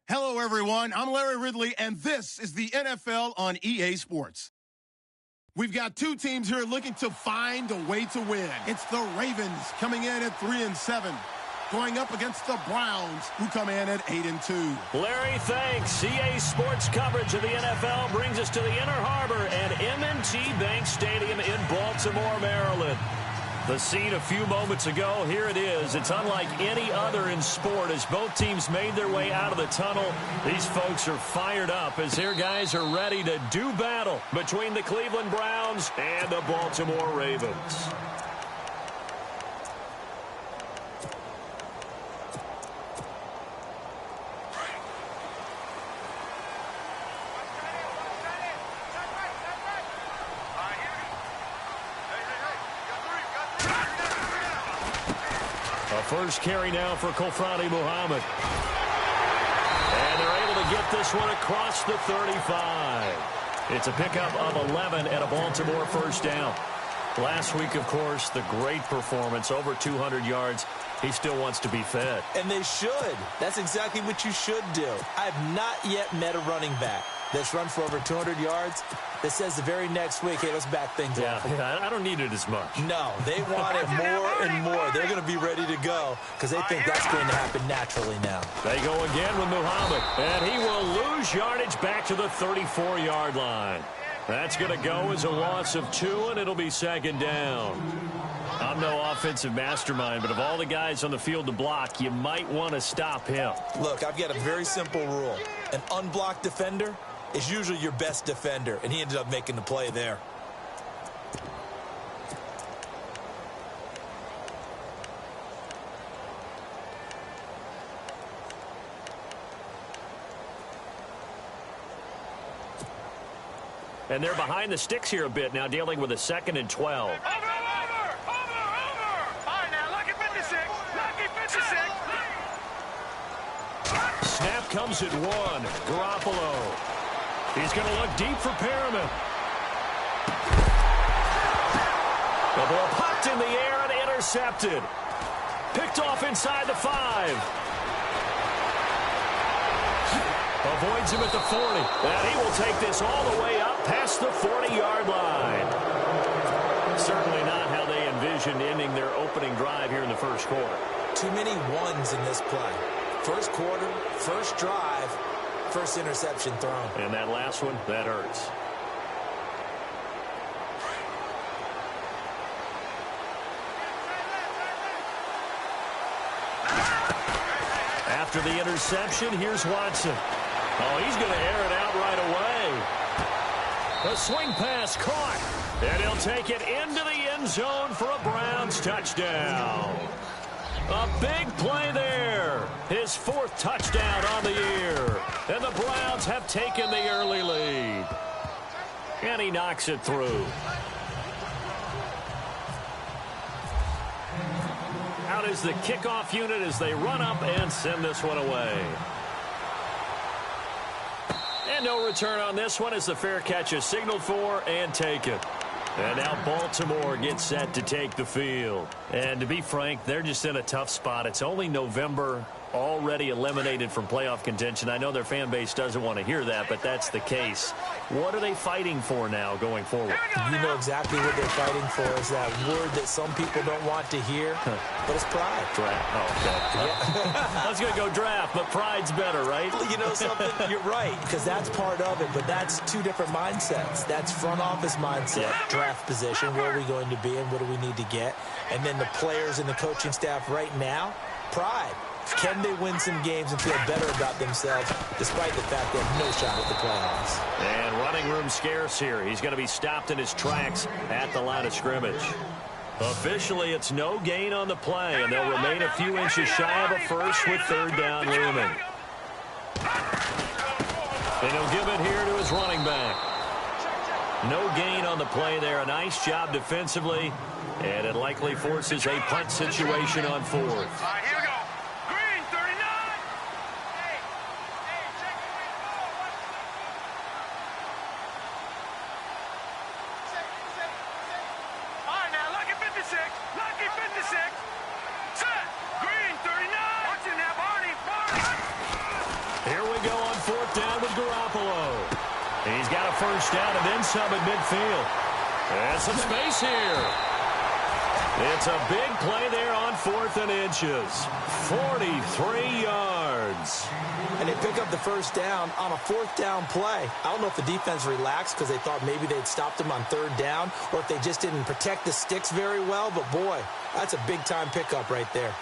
Hello, everyone. I'm Larry Ridley, and this is the NFL on EA Sports. We've got two teams here looking to find a way to win. It's the Ravens coming in at 3-7, going up against the Browns, who come in at 8-2. Larry, thanks. EA Sports coverage of the NFL brings us to the Inner Harbor at M&T Bank Stadium in Baltimore, Maryland. The scene a few moments ago, here it is. It's unlike any other in sport as both teams made their way out of the tunnel. These folks are fired up as their guys are ready to do battle between the Cleveland Browns and the Baltimore Ravens. First carry now for Kofrani Muhammad. And they're able to get this one across the 35. It's a pickup of 11 and a Baltimore first down. Last week, of course, the great performance, over 200 yards. He still wants to be fed. And they should. That's exactly what you should do. I've not yet met a running back that's run for over 200 yards that says the very next week, hey, let's back things off. Yeah, I don't need it as much. No, they want it more and more. They're going to be ready to go because they think that's going to happen naturally now. They go again with Muhammad, and he will lose yardage back to the 34-yard line. That's going to go as a loss of 2, and it'll be second down. I'm no offensive mastermind, but of all the guys on the field to block, you might want to stop him. Look, I've got a very simple rule. An unblocked defender is usually your best defender, and he ended up making the play there. And they're behind the sticks here a bit now, dealing with a 2nd and 12. Over! All right, now, lucky 56. Lucky 56. Snap comes at 1. Garoppolo. He's going to look deep for Perriman. The ball popped in the air and intercepted. Picked off inside the 5. Avoids him at the 40. And he will take this all the way up past the 40-yard line. Certainly not how they envisioned ending their opening drive here in the first quarter. Too many ones in this play. First quarter, first drive, first interception thrown. And that last one, that hurts. After the interception, here's Watson. Oh, he's going to air it out right away. A swing pass caught. And he'll take it into the end zone for a Browns touchdown. A big play there. His 4th touchdown on the year. And the Browns have taken the early lead. And he knocks it through. Out is the kickoff unit as they run up and send this one away. And no return on this one as the fair catch is signaled for and taken. And now Baltimore gets set to take the field. And to be frank, they're just in a tough spot. It's only November, already eliminated from playoff contention. I know their fan base doesn't want to hear that, but that's the case. What are they fighting for now going forward? You know exactly what they're fighting for is that word that some people don't want to hear, but it's pride. Draft. Oh, okay. Yeah. I was going to go draft, but pride's better, right? You know something? You're right, because that's part of it, but that's two different mindsets. That's front office mindset, draft position, where are we going to be and what do we need to get? And then the players and the coaching staff right now, pride. Can they win some games and feel better about themselves despite the fact they have no shot at the playoffs? And running room scarce here. He's going to be stopped in his tracks at the line of scrimmage. Officially, it's no gain on the play, and they'll remain a few inches shy of a first with 3rd down looming. And he'll give it here to his running back. No gain on the play there. A nice job defensively, and it likely forces a punt situation on 4th. Garoppolo. He's got a first down and then some at midfield. And some space here. It's a big play there on 4th and inches. 43 yards. And they pick up the first down on a 4th down play. I don't know if the defense relaxed because they thought maybe they'd stopped them on 3rd down or if they just didn't protect the sticks very well. But, boy, that's a big-time pickup right there.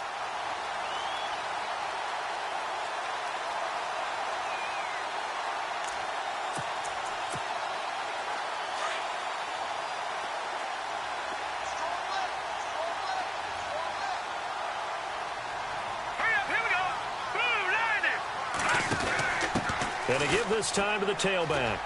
And to give this time to the tailback.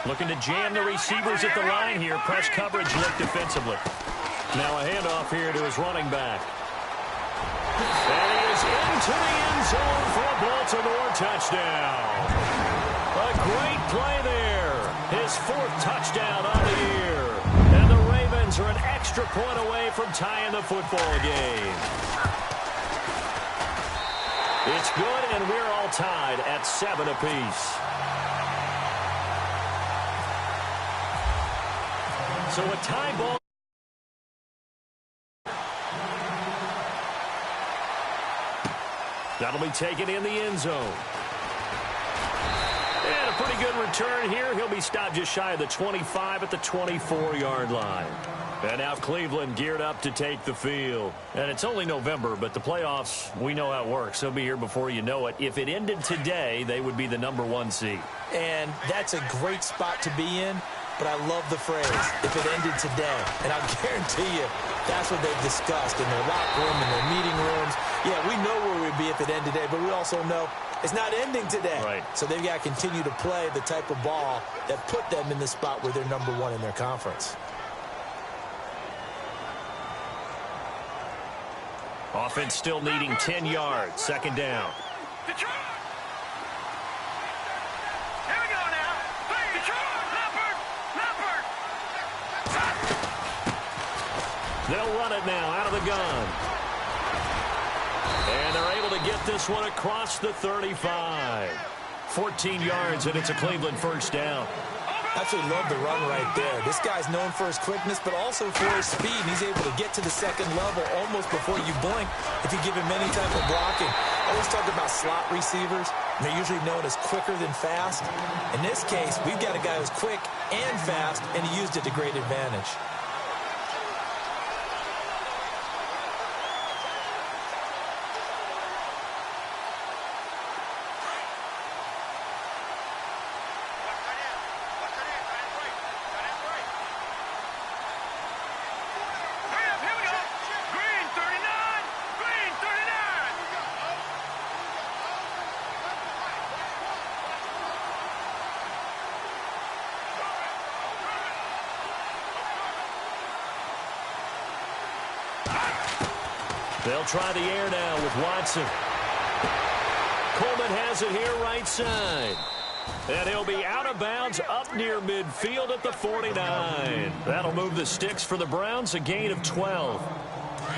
Looking to jam the receivers at the line here. Press coverage look defensively. Now a handoff here to his running back. And he is into the end zone for a Baltimore touchdown. A great play there. His 4th touchdown on the year. And the Ravens are an extra point away from tying the football game. It's good, and we're all tied at 7 apiece. So a tie ball. That'll be taken in the end zone. And a pretty good return here. He'll be stopped just shy of the 25 at the 24-yard line. And now Cleveland geared up to take the field. And it's only November, but the playoffs, we know how it works. They'll be here before you know it. If it ended today, they would be the #1 seed. And that's a great spot to be in. But I love the phrase, if it ended today. And I guarantee you, that's what they've discussed in their locker room, in their meeting rooms. Yeah, we know where we'd be if it ended today, but we also know it's not ending today. Right. So they've got to continue to play the type of ball that put them in the spot where they're #1 in their conference. Offense still needing 10 yards. 2nd down. They'll run it now out of the gun. And they're able to get this one across the 35. 14 yards, and it's a Cleveland first down. Absolutely love the run right there. This guy's known for his quickness, but also for his speed. And he's able to get to the 2nd level almost before you blink if you give him any type of blocking. I always talk about slot receivers. And they're usually known as quicker than fast. In this case, we've got a guy who's quick and fast, and he used it to great advantage. They'll try the air now with Watson. Coleman has it here right side. And he'll be out of bounds up near midfield at the 49. That'll move the sticks for the Browns, a gain of 12.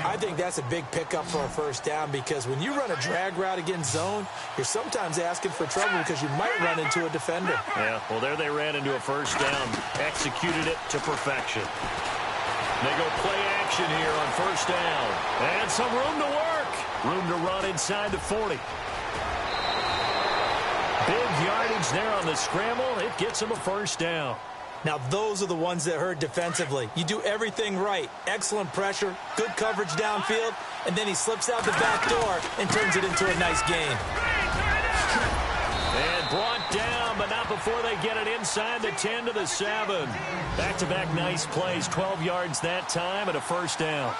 I think that's a big pickup for a first down because when you run a drag route against zone, you're sometimes asking for trouble because you might run into a defender. Yeah, well, there they ran into a first down. Executed it to perfection. They go play action here on first down. And some room to work. Room to run inside the 40. Big yardage there on the scramble. It gets him a first down. Now, those are the ones that hurt defensively. You do everything right. Excellent pressure, good coverage downfield, and then he slips out the back door and turns it into a nice gain. And brought down, but not before they get it inside the 10 to the 7. Back-to-back nice plays, 12 yards that time and a first down.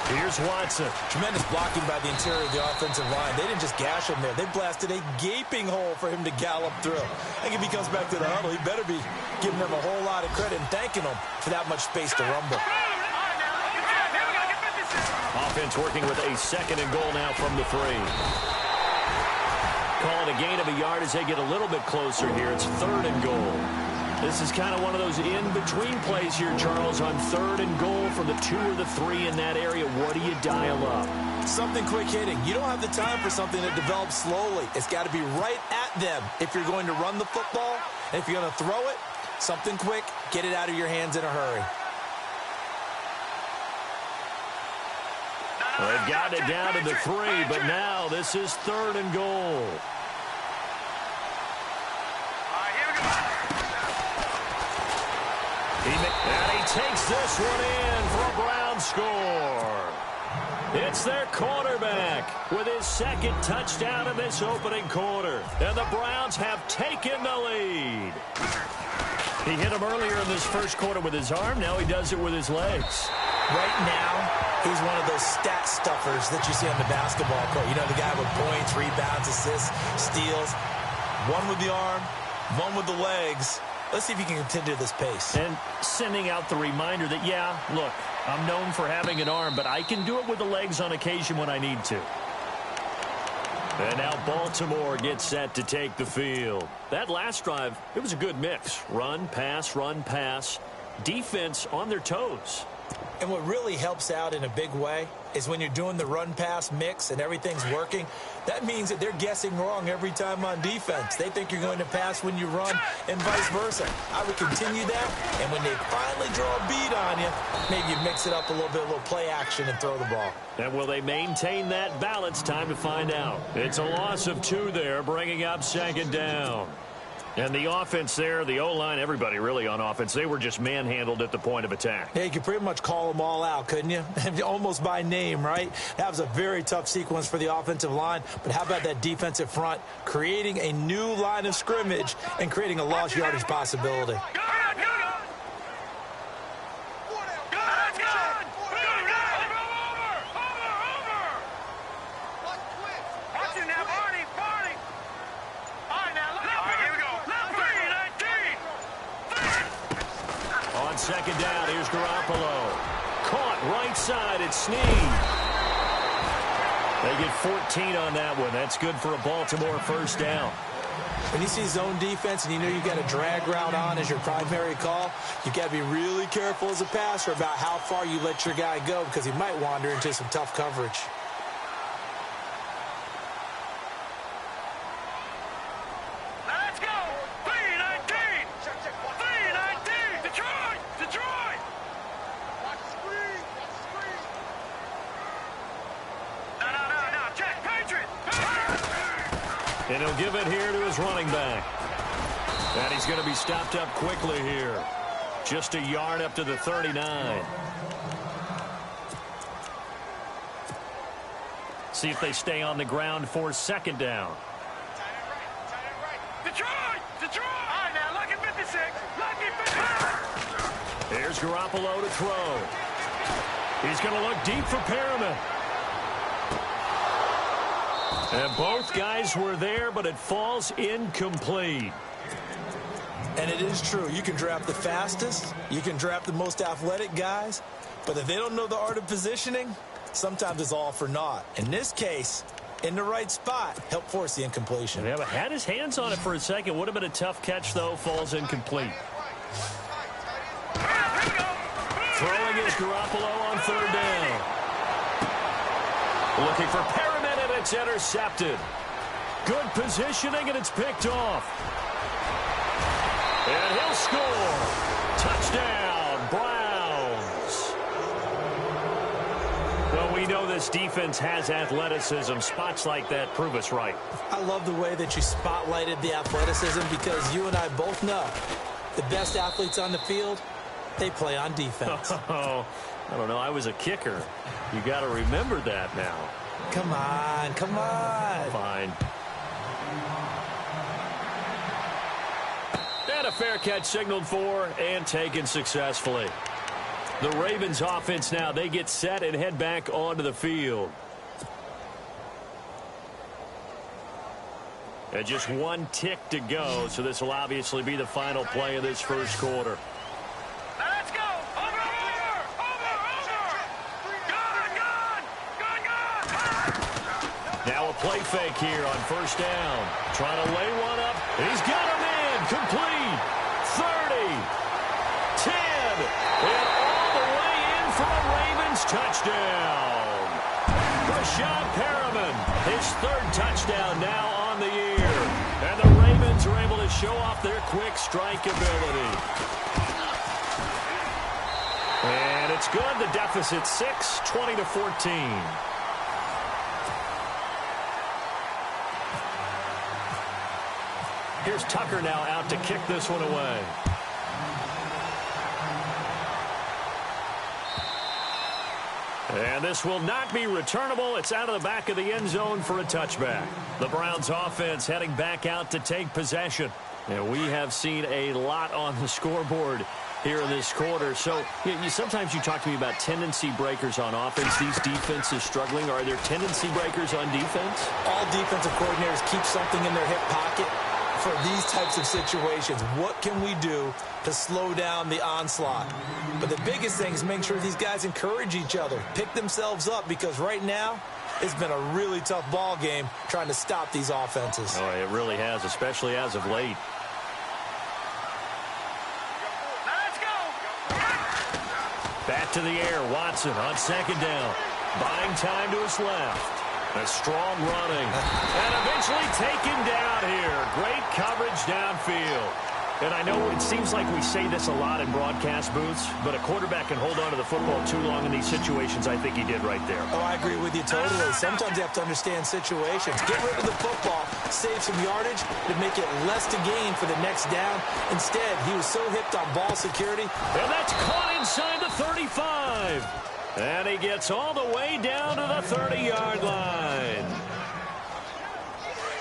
Here's Watson. Tremendous blocking by the interior of the offensive line. They didn't just gash him there. They blasted a gaping hole for him to gallop through. I think if he comes back to the huddle, he better be giving them a whole lot of credit and thanking them for that much space to rumble. Offense working with a 2nd and goal now from the 3. Calling a gain of a yard as they get a little bit closer here. It's 3rd and goal. This is kind of one of those in-between plays here, Charles, on 3rd and goal from the 2 or the 3 in that area. What do you dial up? Something quick hitting. You don't have the time for something that develops slowly. It's got to be right at them if you're going to run the football. And if you're going to throw it, something quick, get it out of your hands in a hurry. Well, they've got it down to the 3, but now this is 3rd and goal. And he takes this one in for a Brown score. It's their quarterback with his 2nd touchdown in this opening quarter. And the Browns have taken the lead. He hit him earlier in this first quarter with his arm. Now he does it with his legs. Right now, he's one of those stat stuffers that you see on the basketball court. You know, the guy with points, rebounds, assists, steals. One with the arm, one with the legs. Let's see if he can continue this pace. And sending out the reminder that, yeah, look, I'm known for having an arm, but I can do it with the legs on occasion when I need to. And now Baltimore gets set to take the field. That last drive, it was a good mix. Run, pass, defense on their toes. And what really helps out in a big way is when you're doing the run-pass mix and everything's working, that means that they're guessing wrong every time on defense. They think you're going to pass when you run and vice versa. I would continue that, and when they finally draw a beat on you, maybe you mix it up a little bit, a little play action and throw the ball. And will they maintain that balance? Time to find out. It's a loss of 2 there, bringing up 2nd down. And the offense there, the O-line, everybody really on offense, they were just manhandled at the point of attack. Yeah, you could pretty much call them all out, couldn't you? Almost by name, right? That was a very tough sequence for the offensive line. But how about that defensive front creating a new line of scrimmage and creating a lost yardage possibility? On 2nd down, here's Garoppolo. Caught right side, it's Snead. They get 14 on that one. That's good for a Baltimore first down. When you see zone defense and you know you've got a drag route on as your primary call, you've got to be really careful as a passer about how far you let your guy go because he might wander into some tough coverage. And he'll give it here to his running back. And he's going to be stopped up quickly here. Just a yard up to the 39. See if they stay on the ground for 2nd down. Detroit! All right, now, lucky 56. Lucky 56. Here's Garoppolo to throw. He's going to look deep for Perriman. And both guys were there, but it falls incomplete. And it is true. You can draft the fastest. You can draft the most athletic guys. But if they don't know the art of positioning, sometimes it's all for naught. In this case, in the right spot, help force the incompletion. Yeah, but had his hands on it for a second. Would have been a tough catch, though. Falls incomplete. Throwing is Garoppolo on third down. Looking for Perriman, and it's intercepted. Good positioning, and it's picked off. And he'll score. Touchdown, Browns. Well, we know this defense has athleticism. Spots like that prove us right. I love the way that you spotlighted the athleticism because you and I both know the best athletes on the field, they play on defense. Oh, I don't know. I was a kicker. You got to remember that now. Come on, come on. Fine. And a fair catch signaled for and taken successfully. The Ravens offense now, they get set and head back onto the field. And just one tick to go, so this will obviously be the final play of this first quarter. Let's go! Over! Gun! Now a play fake here on first down. Trying to lay one up. He's got him in. Complete. 30. 10. And all the way in for a Ravens touchdown. Rashad Perriman, his third touchdown now on the year. And the Ravens are able to show off their quick strike ability. And it's good. The deficit 6, 20-14. Here's Tucker now out to kick this one away. And this will not be returnable. It's out of the back of the end zone for a touchback. The Browns offense heading back out to take possession. And we have seen a lot on the scoreboard here in this quarter. So sometimes you talk to me about tendency breakers on offense. These defenses struggling. Are there tendency breakers on defense? All defensive coordinators keep something in their hip pocket for these types of situations. What can we do to slow down the onslaught? But the biggest thing is making sure these guys encourage each other, pick themselves up, because right now it's been a really tough ball game trying to stop these offenses. Oh, it really has, especially as of late. Let's go! Back to the air, Watson on second down. Buying time to his left. A strong running. And eventually taken down here. Great coverage downfield. And I know it seems like we say this a lot in broadcast booths, but a quarterback can hold on to the football too long in these situations. I think he did right there. Oh, I agree with you totally. Sometimes you have to understand situations. Get rid of the football, save some yardage to make it less to gain for the next down. Instead, he was so hipped on ball security. And that's caught inside the 35. And he gets all the way down to the 30-yard line.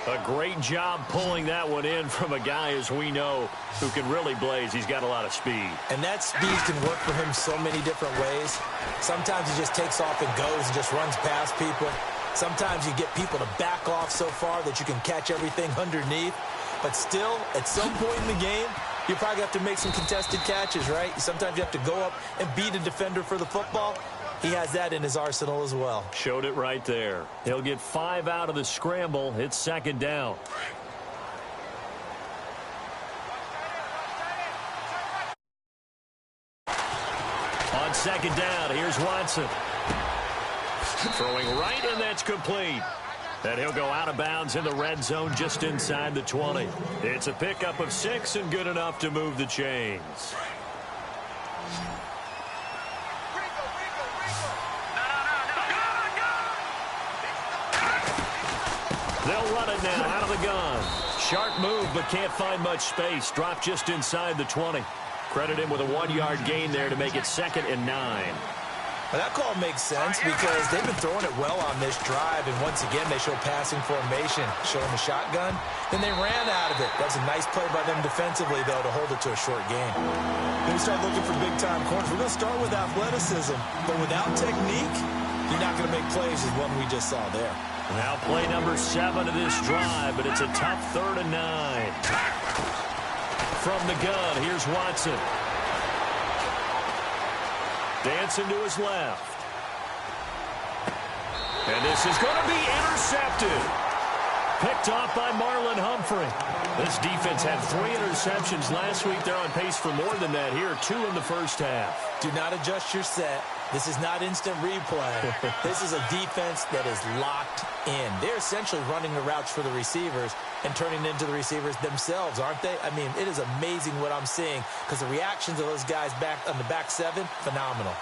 A great job pulling that one in from a guy, as we know, who can really blaze. He's got a lot of speed. And that speed can work for him so many different ways. Sometimes he just takes off and goes and just runs past people. Sometimes you get people to back off so far that you can catch everything underneath. But still, at some point in the game, you probably have to make some contested catches, right? Sometimes you have to go up and beat a defender for the football. He has that in his arsenal as well. Showed it right there. He'll get 5 out of the scramble. It's second down. On second down, here's Watson. Throwing right, and that's complete. And he'll go out of bounds in the red zone just inside the 20. It's a pickup of 6 and good enough to move the chains. They'll run it now out of the gun. Sharp move, but can't find much space. Dropped just inside the 20. Credit him with a 1-yard gain there to make it 2nd and 9. Well, that call makes sense because they've been throwing it well on this drive, and once again they show passing formation, showing the shotgun. Then they ran out of it. That's a nice play by them defensively, though, to hold it to a short game. When we start looking for big-time corners, we're going to start with athleticism, but without technique, you're not going to make plays as one we just saw there. Now play number 7 of this drive, but it's a tough 3rd and 9. From the gun, here's Watson. Dancing to his left. And this is going to be intercepted. Picked off by Marlon Humphrey. This defense had 3 interceptions last week. They're on pace for more than that here. 2 in the first half. Do not adjust your set. This is not instant replay. This is a defense that is locked in. They're essentially running the routes for the receivers and turning into the receivers themselves, aren't they? I mean, it is amazing what I'm seeing because the reactions of those guys back on the back 7, phenomenal.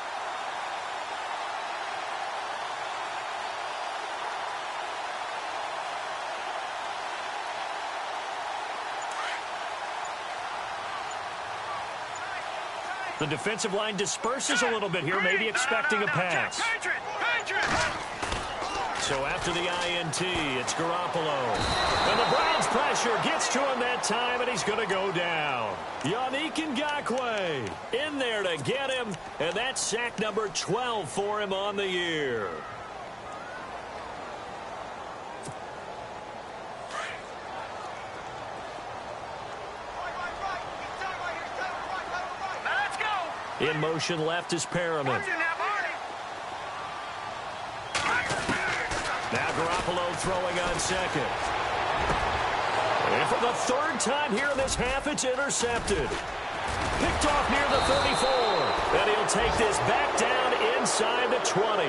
The defensive line disperses a little bit here, maybe expecting a pass. So after the INT, it's Garoppolo. And the Browns' pressure gets to him that time, and he's going to go down. Yannick Ngakoue in there to get him, and that's sack number 12 for him on the year. In motion left is Perriman. Now Garoppolo throwing on second. And for the 3rd time here in this half, it's intercepted. Picked off near the 34. And he'll take this back down inside the 20.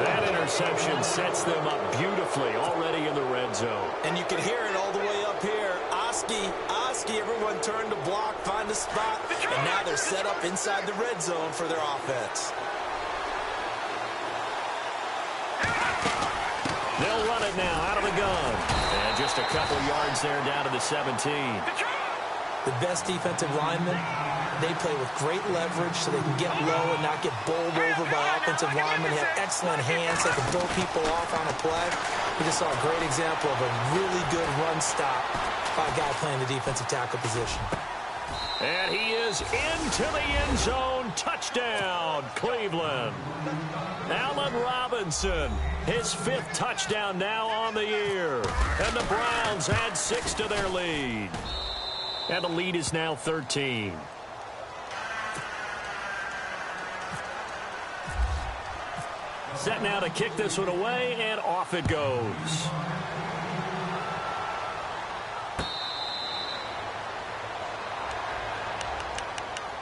That interception sets them up beautifully already in the red zone. And you can hear it all the way up here. Oski, everyone turned to block, find a spot, and now they're set up inside the red zone for their offense. They'll run it now out of the gun. And just a couple yards there down to the 17. The best defensive linemen, they play with great leverage so they can get low and not get bowled over by offensive linemen. They have excellent hands. They can throw people off on a play. We just saw a great example of a really good run stop by a guy playing the defensive tackle position. And he is into the end zone. Touchdown, Cleveland. Allen Robinson, his 5th touchdown now on the year. And the Browns add 6 to their lead. And the lead is now 13. Set now to kick this one away, and off it goes.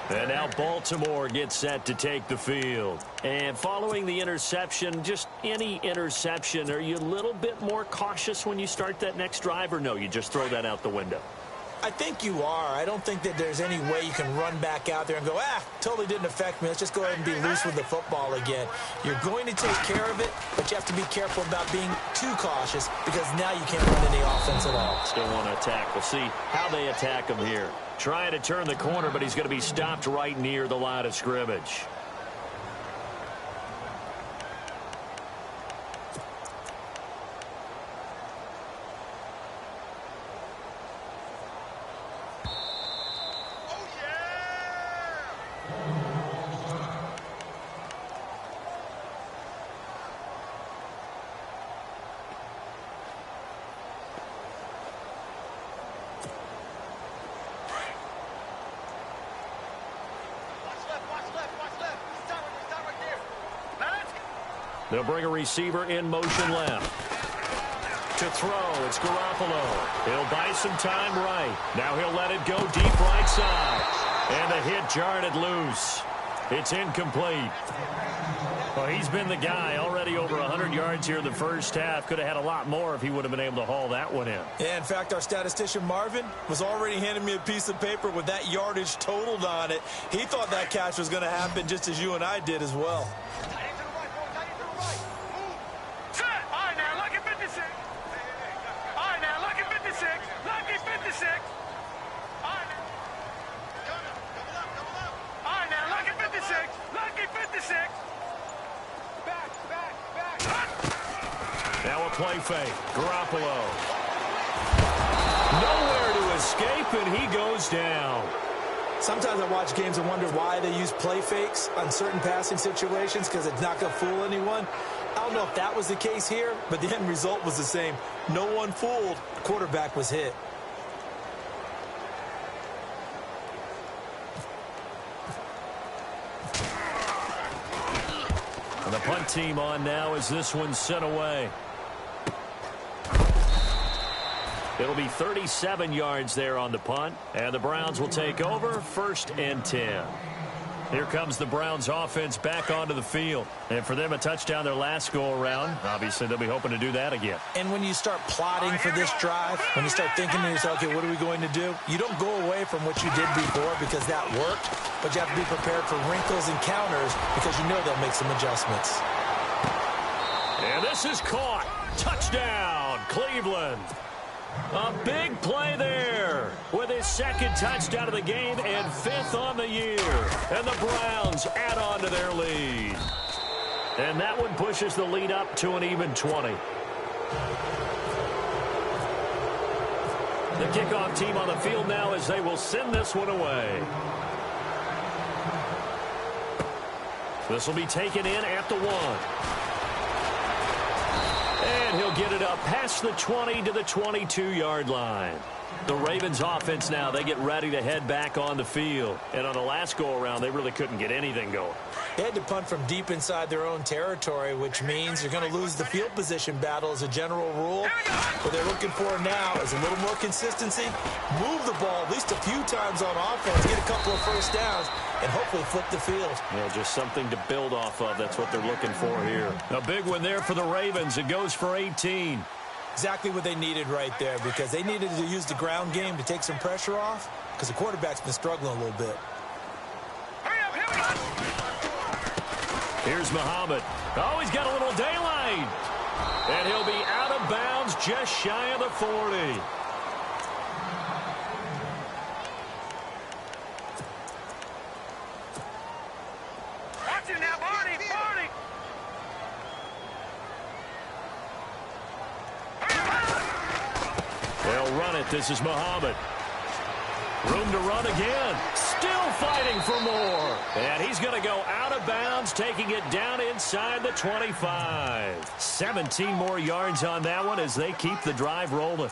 And now Baltimore gets set to take the field. And following the interception, just any interception, are you a little bit more cautious when you start that next drive, or no, you just throw that out the window? I think you are. I don't think that there's any way you can run back out there and go, totally didn't affect me. Let's just go ahead and be loose with the football again. You're going to take care of it, but you have to be careful about being too cautious because now you can't run any offense at all. Still want to attack. We'll see how they attack him here. Trying to turn the corner, but he's going to be stopped right near the line of scrimmage. They'll bring a receiver in motion left. To throw, it's Garoppolo. He'll buy some time right. Now he'll let it go deep right side. And the hit jarred it loose. It's incomplete. Well, he's been the guy already over 100 yards here in the first half. Could have had a lot more if he would have been able to haul that one in. Yeah, in fact, our statistician Marvin was already handing me a piece of paper with that yardage totaled on it. He thought that catch was going to happen just as you and I did as well. Now a play fake. Garoppolo. Nowhere to escape, and he goes down. Sometimes I watch games and wonder why they use play fakes on certain passing situations because it's not going to fool anyone. I don't know if that was the case here, but the end result was the same. No one fooled. The quarterback was hit. The punt team on now as this one's sent away. It'll be 37 yards there on the punt, and the Browns will take over 1st and 10. Here comes the Browns offense back onto the field. And for them, a touchdown their last go-around. Obviously, they'll be hoping to do that again. And when you start plotting for this drive, when you start thinking to yourself, okay, what are we going to do? You don't go away from what you did before because that worked, but you have to be prepared for wrinkles and counters because you know they'll make some adjustments. And this is caught. Touchdown, Cleveland. A big play there with his 2nd touchdown of the game and 5th on the year. And the Browns add on to their lead. And that one pushes the lead up to an even 20. The kickoff team on the field now as they will send this one away. This will be taken in at the 1. And he'll get it up past the 20 to the 22-yard line. The Ravens offense now, they get ready to head back on the field. And on the last go-around, they really couldn't get anything going. They had to punt from deep inside their own territory, which means you're going to lose the field position battle as a general rule. What they're looking for now is a little more consistency, move the ball at least a few times on offense, get a couple of first downs, and hopefully flip the field. Yeah, just something to build off of. That's what they're looking for here. A big one there for the Ravens. It goes for 18. Exactly what they needed right there because they needed to use the ground game to take some pressure off because the quarterback's been struggling a little bit. Here's Muhammad. Oh, he's got a little daylight. And he'll be out of bounds just shy of the 40. Watch it now, Barney, Barney. They'll run it. This is Muhammad. Room to run again. Still fighting for more. And he's going to go out of bounds, taking it down inside the 25. 17 more yards on that one as they keep the drive rolling.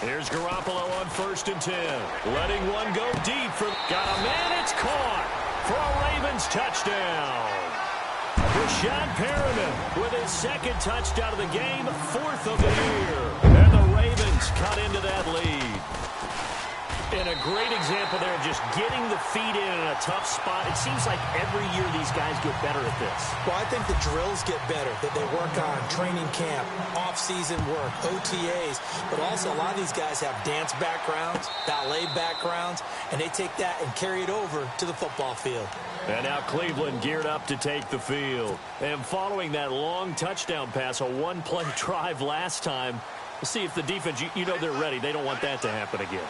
Here's Garoppolo on 1st and 10. Letting one go deep. Got a man. It's caught for a Ravens touchdown. Rashad Perriman with his 2nd touchdown of the game, 4th of the year. And the Ravens cut into that lead. And a great example there of just getting the feet in a tough spot. It seems like every year these guys get better at this. Well, I think the drills get better, that they work on training camp, off-season work, OTAs, but also a lot of these guys have dance backgrounds, ballet backgrounds, and they take that and carry it over to the football field. And now Cleveland geared up to take the field. And following that long touchdown pass, a one-play drive last time, we'll see if the defense, you know they're ready. They don't want that to happen again.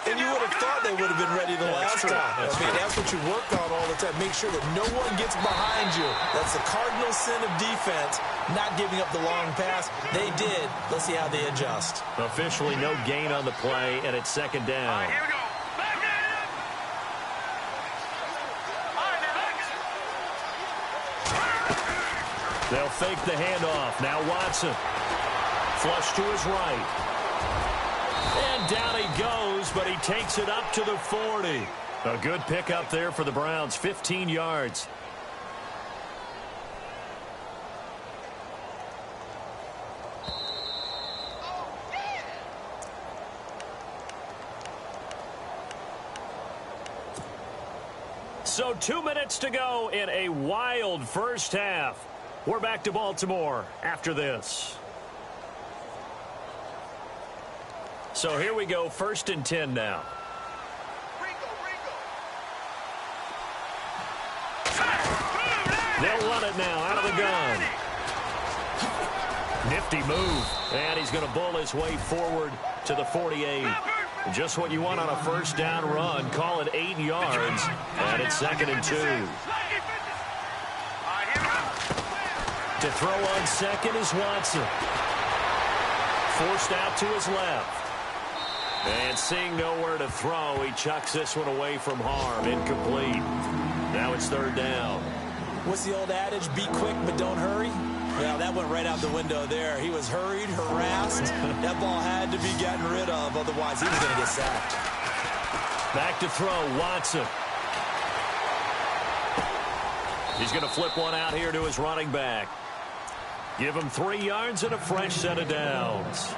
And you would have thought they would have been ready the last time. That's what you work on all the time. Make sure that no one gets behind you. That's the cardinal sin of defense, not giving up the long pass. They did. Let's see how they adjust. Officially no gain on the play, and it's 2nd down. All right, here we go. Back it up. All right, now, They'll fake the handoff. Now Watson. Flush to his right. And down he goes, but he takes it up to the 40. A good pickup there for the Browns, 15 yards. So 2 minutes to go in a wild first half. We're back to Baltimore after this. So here we go, 1st and 10 now. They'll run it now out of the gun. Nifty move. And he's going to bull his way forward to the 48. Just what you want on a first down run. Call it 8 yards. And it's 2nd and 2. To throw on 2nd is Watson. Forced out to his left. And seeing nowhere to throw, he chucks this one away from harm. Incomplete. Now it's 3rd down. What's the old adage? Be quick, but don't hurry. Well, that went right out the window there. He was hurried, harassed. That ball had to be gotten rid of. Otherwise, he was going to get sacked. Back to throw, Watson. He's going to flip one out here to his running back. Give him 3 yards and a fresh set of downs.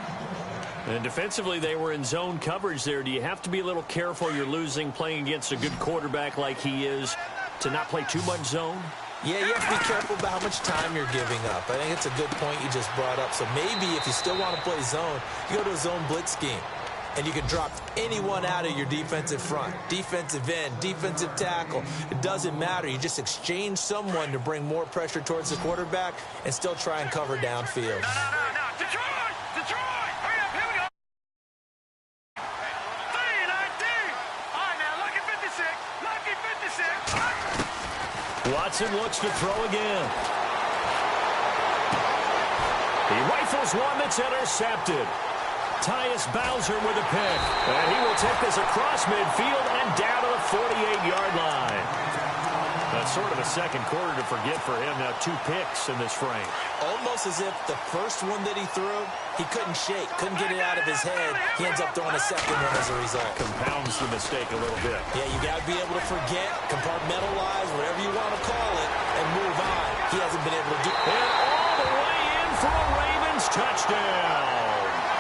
And defensively, they were in zone coverage there. Do you have to be a little careful? You're losing playing against a good quarterback like he is to not play too much zone? Yeah, you have to be careful about how much time you're giving up. I think it's a good point you just brought up. So maybe if you still want to play zone, you go to a zone blitz scheme. And you can drop anyone out of your defensive front, defensive end, defensive tackle. It doesn't matter. You just exchange someone to bring more pressure towards the quarterback and still try and cover downfield. No. Detroit! Detroit! Hurry up, here we go. 3-19. All right, now, lucky 56. Lucky 56. Watson looks to throw again. He rifles one that's intercepted. Tyus Bowser with a pick. And he will take this across midfield and down to the 48-yard line. That's sort of a second quarter to forget for him. Now 2 picks in this frame. Almost as if the first one that he threw, he couldn't shake, couldn't get it out of his head. He ends up throwing a second one as a result. Compounds the mistake a little bit. Yeah, you got to be able to forget, compartmentalize, whatever you want to call it, and move on. He hasn't been able to do it. And all the way in for a Ravens touchdown.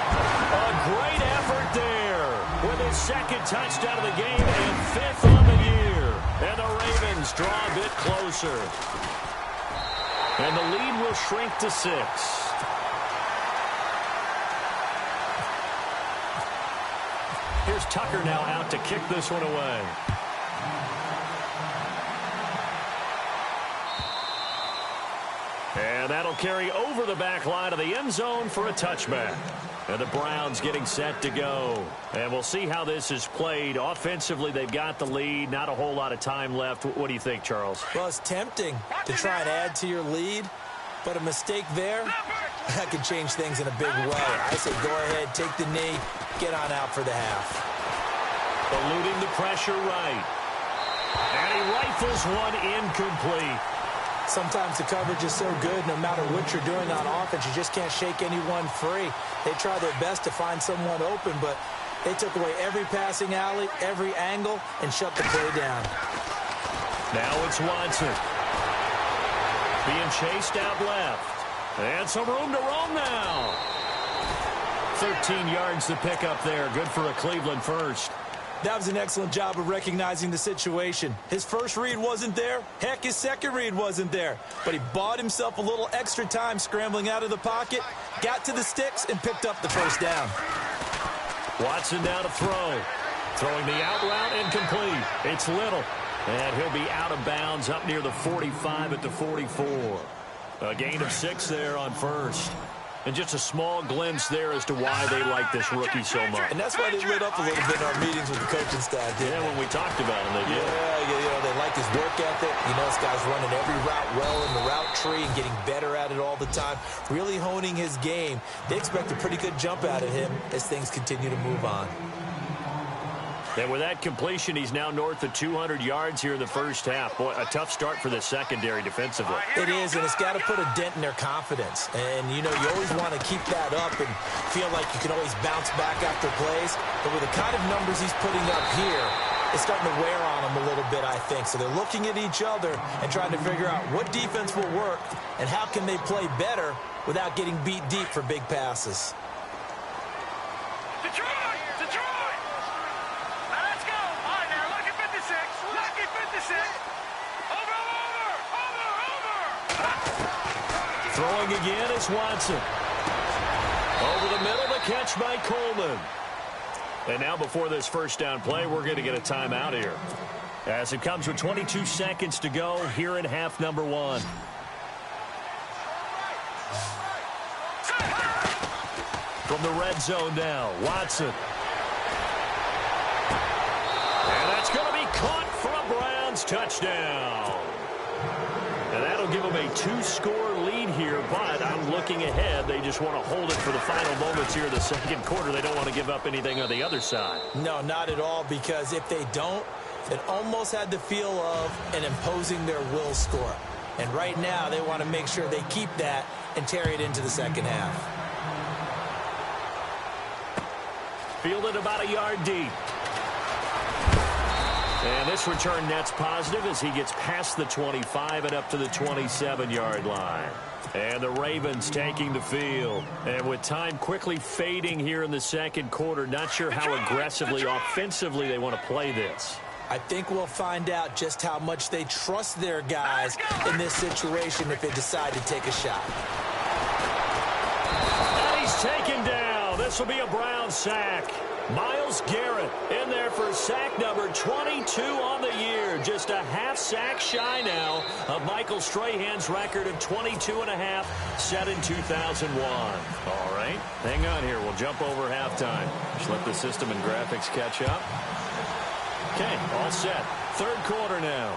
A great effort there with his second touchdown of the game and 5th on the year. And the Ravens draw a bit closer. And the lead will shrink to 6. Here's Tucker now out to kick this one away. And that'll carry over the back line of the end zone for a touchback. And the Browns getting set to go. And we'll see how this is played. Offensively, they've got the lead. Not a whole lot of time left. What do you think, Charles? Well, it's tempting to try and add to your lead, but a mistake there, that could change things in a big way. I say go ahead, take the knee, get on out for the half. Eluding the pressure right. And he rifles one incomplete. Sometimes the coverage is so good, no matter what you're doing on offense, you just can't shake anyone free. They try their best to find someone open, but they took away every passing alley, every angle, and shut the play down. Now it's Watson. Being chased out left. And some room to roam now. 13 yards to pick up there. Good for a Cleveland first. That was an excellent job of recognizing the situation. His first read wasn't there. Heck, his second read wasn't there. But he bought himself a little extra time scrambling out of the pocket, got to the sticks, and picked up the first down. Watson down to throw. Throwing the out route incomplete. It's Little. And he'll be out of bounds up near the 45 at the 44. A gain of 6 there on first. And just a small glimpse there as to why they like this rookie so much. And that's why they lit up a little bit in our meetings with the coaching staff. Yeah, when we talked about him, they did. Yeah, they like his work ethic. You know, this guy's running every route well in the route tree and getting better at it all the time, really honing his game. They expect a pretty good jump out of him as things continue to move on. And with that completion, he's now north of 200 yards here in the first half. Boy, a tough start for the secondary defensively. It is, and it's got to put a dent in their confidence. And, you know, you always want to keep that up and feel like you can always bounce back after plays. But with the kind of numbers he's putting up here, it's starting to wear on them a little bit, I think. So they're looking at each other and trying to figure out what defense will work and how can they play better without getting beat deep for big passes. Detroit! Now let's go! All right, now, lucky 56. Lucky 56. Over! Throwing again is Watson. Over the middle, the catch by Coleman. And now before this first down play, we're going to get a timeout here. As it comes with 22 seconds to go here in half number 1. From the red zone now, Watson. And that's going to be caught for a Browns touchdown. And that'll give them a 2-score lead here, but I'm looking ahead. They just want to hold it for the final moments here in the second quarter. They don't want to give up anything on the other side. No, not at all, because if they don't, it almost had the feel of an imposing their will score. And right now, they want to make sure they keep that and carry it into the second half. Fielded about a yard deep. And this return net's positive as he gets past the 25 and up to the 27-yard line. And the Ravens taking the field. And with time quickly fading here in the second quarter, not sure how aggressively, offensively they want to play this. I think we'll find out just how much they trust their guys in this situation if they decide to take a shot. And he's taken down. This will be a Brown sack. Myles Garrett in there for sack number 22 on the year. Just a half sack shy now of Michael Strahan's record of 22 and a half set in 2001. All right, hang on here. We'll jump over halftime. Just let the system and graphics catch up. Okay, all set. Third quarter now.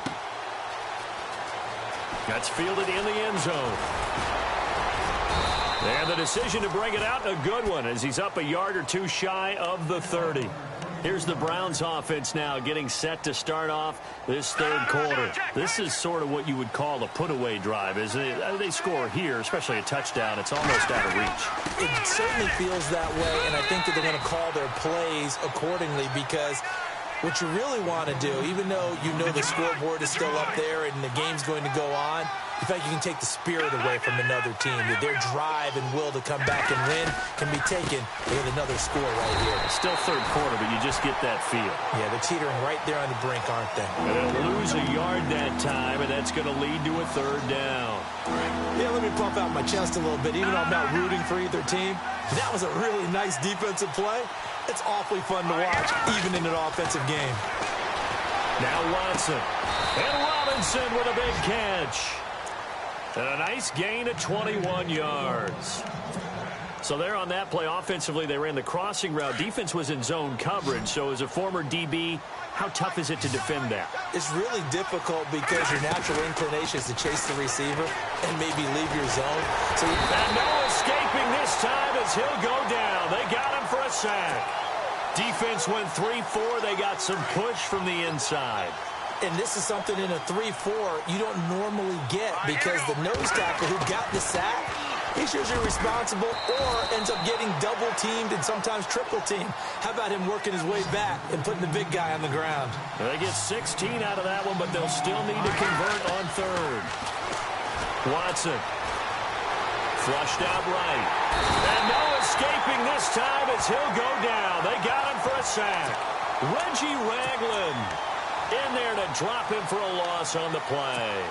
That's fielded in the end zone. And the decision to bring it out, a good one, as he's up a yard or two shy of the 30. Here's the Browns offense now getting set to start off this third quarter. This is sort of what you would call a put-away drive, isn't it? They score here, especially a touchdown. It's almost out of reach. It certainly feels that way, and I think that they're going to call their plays accordingly because what you really want to do, even though you know the scoreboard is still up there and the game's going to go on, in fact, you can take the spirit away from another team. That their drive and will to come back and win can be taken with another score right here. Still third quarter, but you just get that feel. Yeah, they're teetering right there on the brink, aren't they? And they'll lose a yard that time, and that's going to lead to a third down. Yeah, let me pump out my chest a little bit. Even though I'm not rooting for either team, that was a really nice defensive play. It's awfully fun to watch, even in an offensive game. Now Watson. And Robinson with a big catch. And a nice gain of 21 yards. So there on that play, offensively, they ran the crossing route. Defense was in zone coverage. So as a former DB, how tough is it to defend that? It's really difficult because your natural inclination is to chase the receiver and maybe leave your zone. And no escaping this time as he'll go down. They got him for a sack. Defense went 3-4. They got some push from the inside. And this is something in a 3-4 you don't normally get because the nose tackle who got the sack, he's usually responsible or ends up getting double-teamed and sometimes triple-teamed. How about him working his way back and putting the big guy on the ground? They get 16 out of that one, but they'll still need to convert on third. Watson. Flushed out right. And no escaping this time as he'll go down. They got him for a sack. Reggie Ragland in there to drop him for a loss on the play.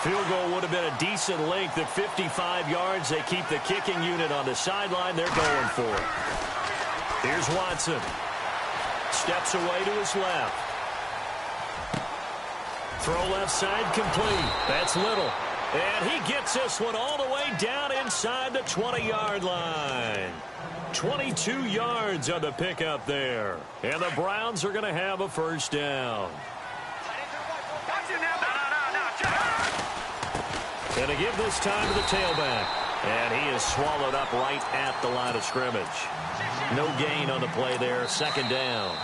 Field goal would have been a decent length at 55 yards. They keep the kicking unit on the sideline. They're going for it. Here's Watson. Steps away to his left. Throw left side complete. That's Little. And he gets this one all the way down inside the 20-yard line. 22 yards on the pickup there. And the Browns are going to have a first down. And to give this time to the tailback. And he is swallowed up right at the line of scrimmage. No gain on the play there. Second down.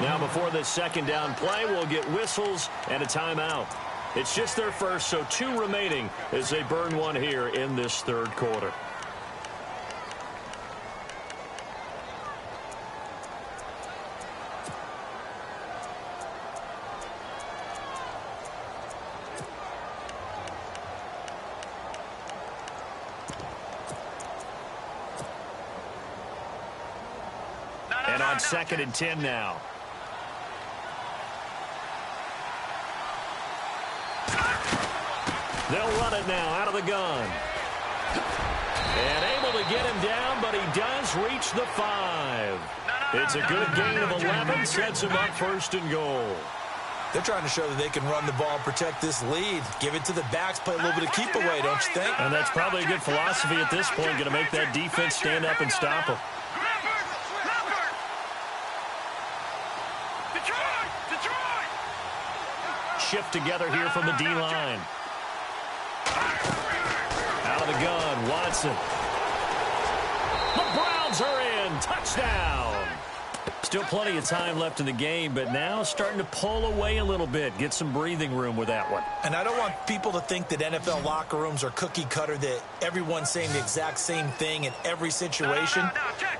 Now before this second down play, we'll get whistles and a timeout. It's just their first, so 2 remaining as they burn one here in this third quarter. And on 2nd and 10 now. They'll run it now out of the gun. And able to get him down, but he does reach the 5. It's a good gain of 11, sets him up 1st and goal. They're trying to show that they can run the ball and protect this lead. Give it to the backs, play a little bit of keep away, don't you think? And that's probably a good philosophy at this point, going to make that defense stand up and stop them. Shift together here from the D-line. Out of the gun, Watson. The Browns are in. Touchdown. Still plenty of time left in the game, but now starting to pull away a little bit. Get some breathing room with that one. And I don't want people to think that NFL locker rooms are cookie cutter, that everyone's saying the exact same thing in every situation.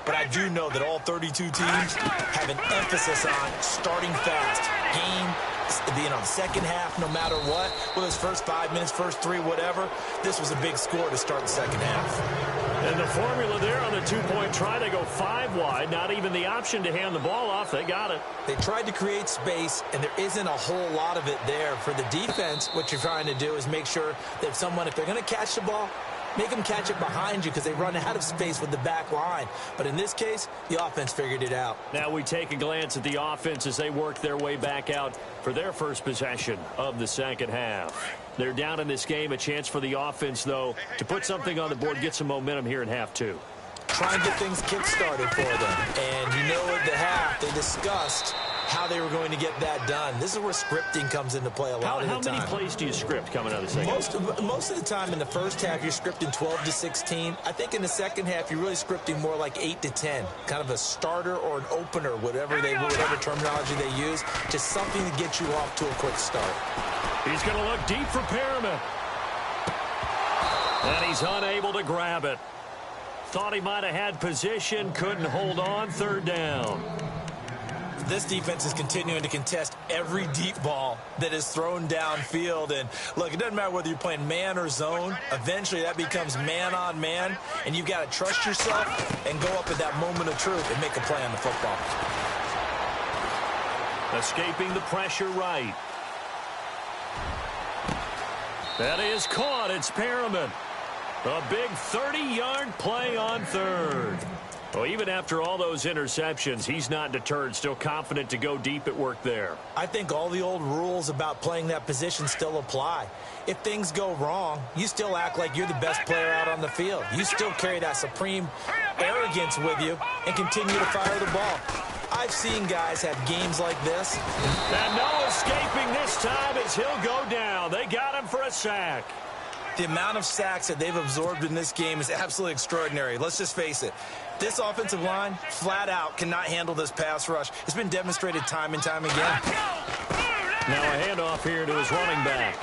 But I do know that all 32 teams have an emphasis on starting fast. Game, being on second half, no matter what. Whether it's first 5 minutes, first 3, whatever. This was a big score to start the second half. And the formula there on the two-point try, they go 5 wide. Not even the option to hand the ball off. They got it. They tried to create space, and there isn't a whole lot of it there. For the defense, what you're trying to do is make sure that if they're going to catch the ball, make them catch it behind you because they run out of space with the back line. But in this case, the offense figured it out. Now we take a glance at the offense as they work their way back out for their first possession of the second half. They're down in this game. A chance for the offense, though, to put something on the board, get some momentum here in half 2. Try and get things kick-started for them. And you know at the half, they discussed how they were going to get that done. This is where scripting comes into play a lot of the time. How many plays do you script coming out of the second half? Most of the time in the first half, you're scripting 12 to 16. I think in the second half, you're really scripting more like 8 to 10. Kind of a starter or an opener, whatever terminology they use. Just something to get you off to a quick start. He's going to look deep for Perriman. And he's unable to grab it. Thought he might have had position, couldn't hold on, third down. This defense is continuing to contest every deep ball that is thrown downfield. And, look, it doesn't matter whether you're playing man or zone. Eventually, that becomes man-on-man, and you've got to trust yourself and go up at that moment of truth and make a play on the football. Escaping the pressure right. That is caught. It's Perriman. A big 30-yard play on third. Well, even after all those interceptions, he's not deterred, still confident to go deep at work there. I think all the old rules about playing that position still apply. If things go wrong, you still act like you're the best player out on the field. You still carry that supreme arrogance with you and continue to fire the ball. I've seen guys have games like this. And no escaping this time as he'll go down. They got him for a sack. The amount of sacks that they've absorbed in this game is absolutely extraordinary. Let's just face it. This offensive line, flat out, cannot handle this pass rush. It's been demonstrated time and time again. Now a handoff here to his running back.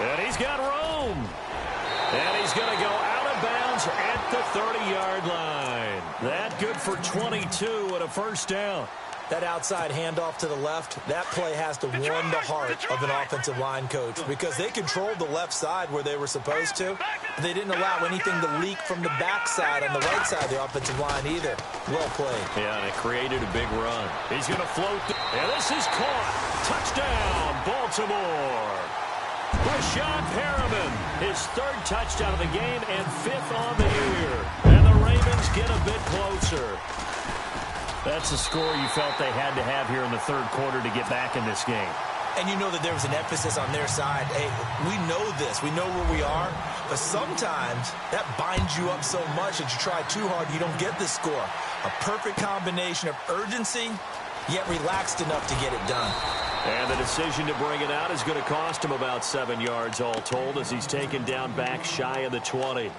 And he's got room. And he's going to go out of bounds at the 30-yard line. That good for 22 and a first down. That outside handoff to the left, that play has to warm the heart of an offensive line coach because they controlled the left side where they were supposed to. But they didn't allow anything to leak from the backside on the right side of the offensive line either. Well played. Yeah, and it created a big run. He's going to float. And this is caught. Touchdown, Baltimore. Rashad Perriman, his third touchdown of the game and 5th on the year. And the Ravens get a bit closer. That's a score you felt they had to have here in the third quarter to get back in this game. And you know that there was an emphasis on their side. Hey, we know this. We know where we are. But sometimes that binds you up so much that you try too hard, you don't get this score. A perfect combination of urgency, yet relaxed enough to get it done. And the decision to bring it out is going to cost him about 7 yards all told as he's taken down back shy of the 20.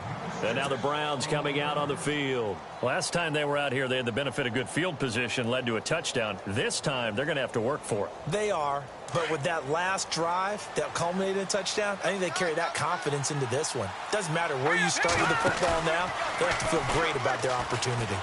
And now the Browns coming out on the field. Last time they were out here, they had the benefit of good field position, led to a touchdown. This time, they're going to have to work for it. They are, but with that last drive that culminated in a touchdown, I think they carry that confidence into this one. Doesn't matter where you start with the football now, they have to feel great about their opportunity.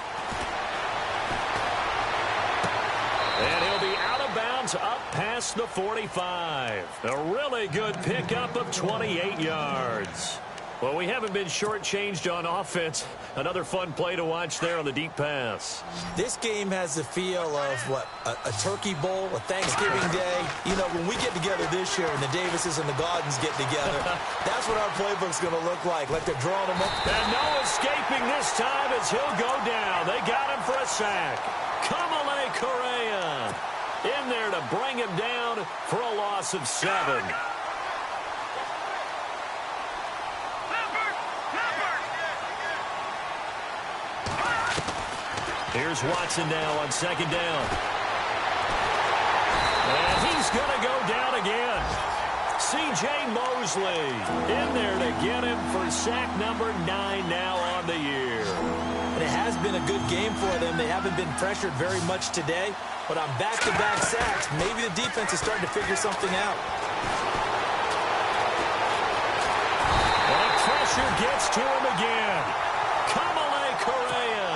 And he'll be out of bounds up past the 45. A really good pickup of 28 yards. Well, we haven't been shortchanged on offense. Another fun play to watch there on the deep pass. This game has the feel of, what, a turkey bowl, a Thanksgiving day. You know, when we get together this year and the Davises and the Gaudens get together, that's what our playbook's going to look like they're drawing them up. And no escaping this time as he'll go down. They got him for a sack. Kamale Correa in there to bring him down for a loss of 7. Here's Watson now on second down. And he's going to go down again. C.J. Mosley in there to get him for sack number 9 now on the year. and it has been a good game for them. They haven't been pressured very much today, but on back-to-back sacks, maybe the defense is starting to figure something out. And pressure gets to him again. Kamale Correa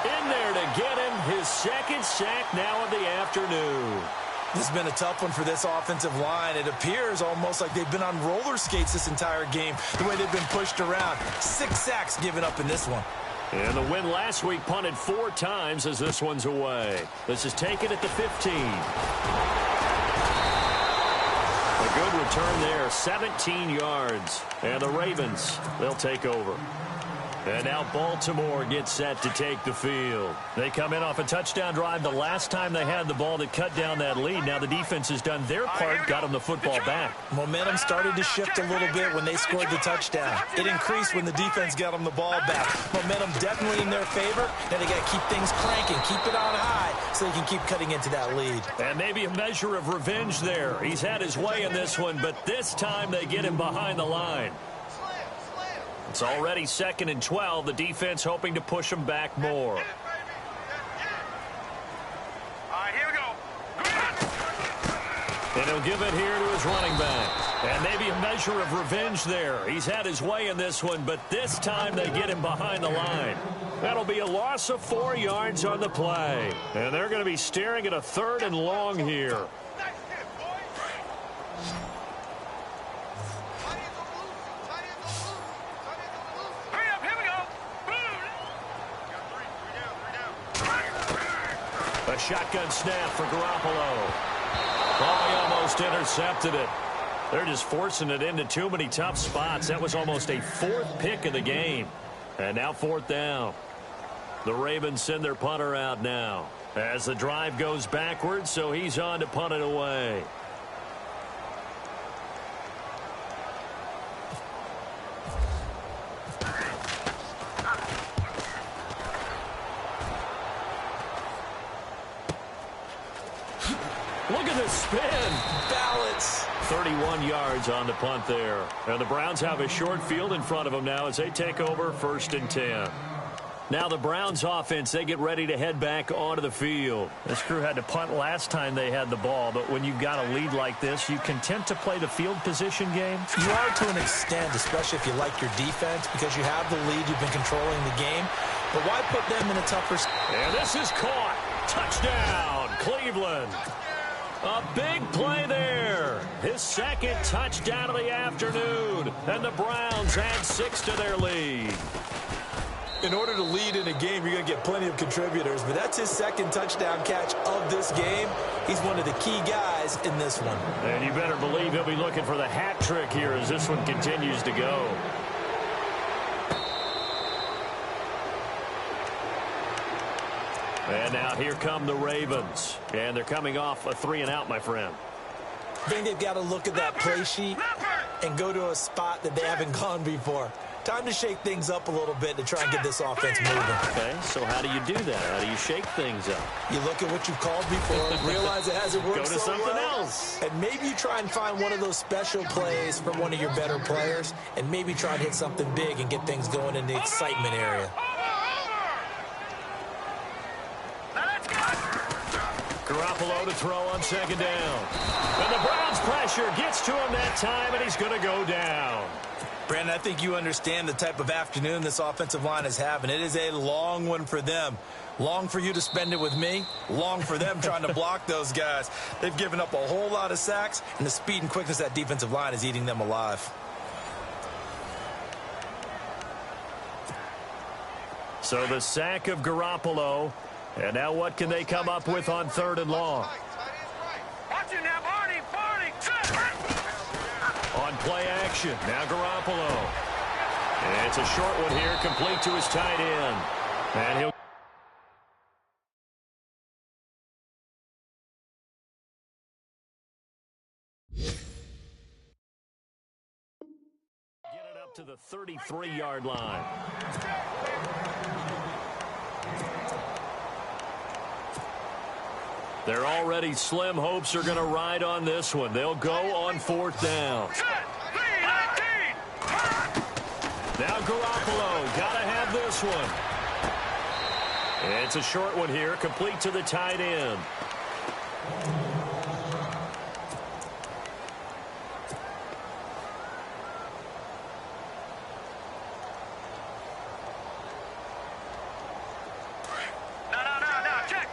in there to get him his second sack now of the afternoon. This has been a tough one for this offensive line. It appears almost like they've been on roller skates this entire game, the way they've been pushed around. 6 sacks given up in this one. And the win last week punted 4 times as this one's away. This is taken at the 15. A good return there, 17 yards. And the Ravens, they'll take over. And now Baltimore gets set to take the field. They come in off a touchdown drive the last time they had the ball that cut down that lead. Now the defense has done their part, got them the football back. Momentum started to shift a little bit when they scored the touchdown. It increased when the defense got them the ball back. Momentum definitely in their favor. Now they got to keep things cranking, keep it on high so they can keep cutting into that lead. And maybe a measure of revenge there. He's had his way in this one, but this time they get him behind the line. It's already 2nd and 12. The defense hoping to push them back more. All right, here we go. And he'll give it here to his running back. And maybe a measure of revenge there. He's had his way in this one, but this time they get him behind the line. That'll be a loss of 4 yards on the play. And they're going to be staring at a 3rd and long here. A shotgun snap for Garoppolo. Oh, he almost intercepted it. They're just forcing it into too many tough spots. That was almost a 4th pick of the game. And now 4th down. The Ravens send their punter out now as the drive goes backwards, so he's on to punt it away. Look at this spin. Balance. 31 yards on the punt there. And the Browns have a short field in front of them now as they take over 1st and 10. Now the Browns offense, they get ready to head back onto the field. This crew had to punt last time they had the ball, but when you've got a lead like this, you content to play the field position game? You are to an extent, especially if you like your defense, because you have the lead, you've been controlling the game. But why put them in a tougher... And this is caught. Touchdown, Cleveland. A big play there. His 2nd touchdown of the afternoon. And the Browns add 6 to their lead. In order to lead in a game, you're going to get plenty of contributors. But that's his 2nd touchdown catch of this game. He's one of the key guys in this one. And you better believe he'll be looking for the hat trick here as this one continues to go. And now here come the Ravens. And they're coming off a 3-and-out, my friend. I think they've got to look at that play sheet and go to a spot that they haven't gone before. Time to shake things up a little bit to try and get this offense moving. Okay, so how do you do that? How do you shake things up? You look at what you've called before, realize it hasn't worked Go to so something well, else. and maybe you try and find one of those special plays from one of your better players, and maybe try and hit something big and get things going in the excitement area. Garoppolo to throw on 2nd down. And the Browns pressure gets to him that time, and he's going to go down. Brandon, I think you understand the type of afternoon this offensive line is having. It is a long one for them. Long for you to spend it with me. Long for them trying to block those guys. They've given up a whole lot of sacks, and the speed and quickness of that defensive line is eating them alive. So the sack of Garoppolo. And now what can they come up with on 3rd and long? Watch it now, Barney. On play action, now Garoppolo. And it's a short one here, complete to his tight end. And he'll get it up to the 33-yard line. They're already slim hopes are going to ride on this one. They'll go on 4th down. Now Garoppolo got to have this one. It's a short one here, complete to the tight end.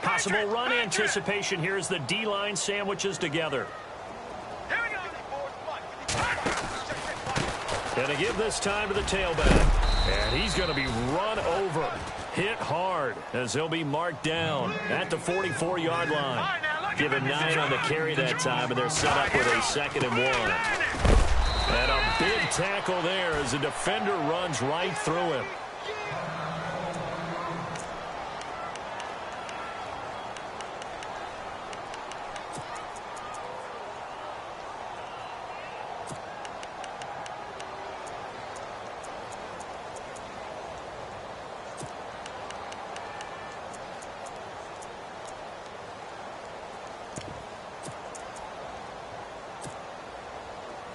Possible run anticipation here as the D-line sandwiches together. Here we go. Gonna give this time to the tailback. And he's going to be run over. Hit hard as he'll be marked down at the 44-yard line. Given 9 on the carry that time, and they're set up with a 2nd and 1. And a big tackle there as the defender runs right through him.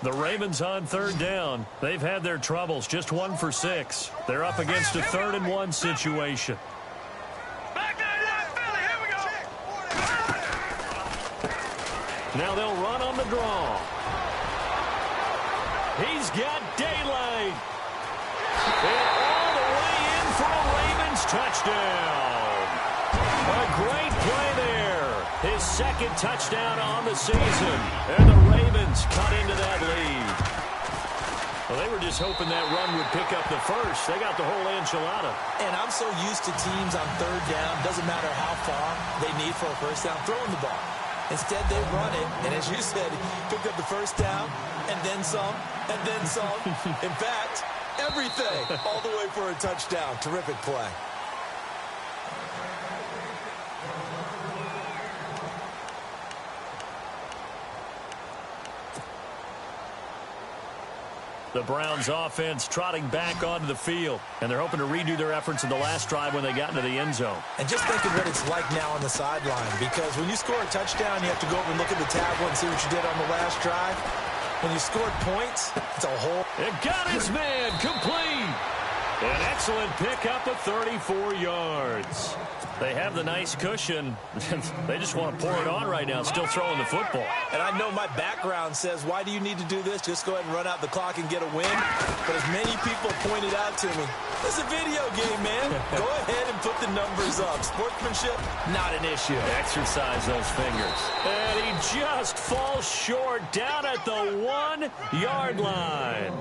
The Ravens on 3rd down. They've had their troubles, just 1 for 6. They're up against a 3rd and 1 situation. Back there, Philly, here we go. Now they'll run on the draw. He's got daylight. And all the way in for a Ravens touchdown. A great play there. His 2nd touchdown on the season. And the Ravens cut into that lead. Well, they were just hoping that run would pick up the first. They got the whole enchilada. And I'm so used to teams on 3rd down, doesn't matter how far they need for a first down, throwing the ball. Instead, they run it, and as you said, picked up the first down, and then some, and then some. In fact, everything, all the way for a touchdown. Terrific play. The Browns offense trotting back onto the field, and they're hoping to redo their efforts in the last drive when they got into the end zone. And just thinking what it's like now on the sideline, because when you score a touchdown, you have to go over and look at the tablet and see what you did on the last drive. When you scored points, it's a whole... It got his man complete. An excellent pickup of 34 yards. They have the nice cushion. They just want to pour it on right now, still throwing the football. And I know my background says, why do you need to do this? Just go ahead and run out the clock and get a win. But as many people pointed out to me, it's a video game, man. Go ahead and put the numbers up. Sportsmanship, not an issue. Exercise those fingers. And he just falls short down at the 1-yard line.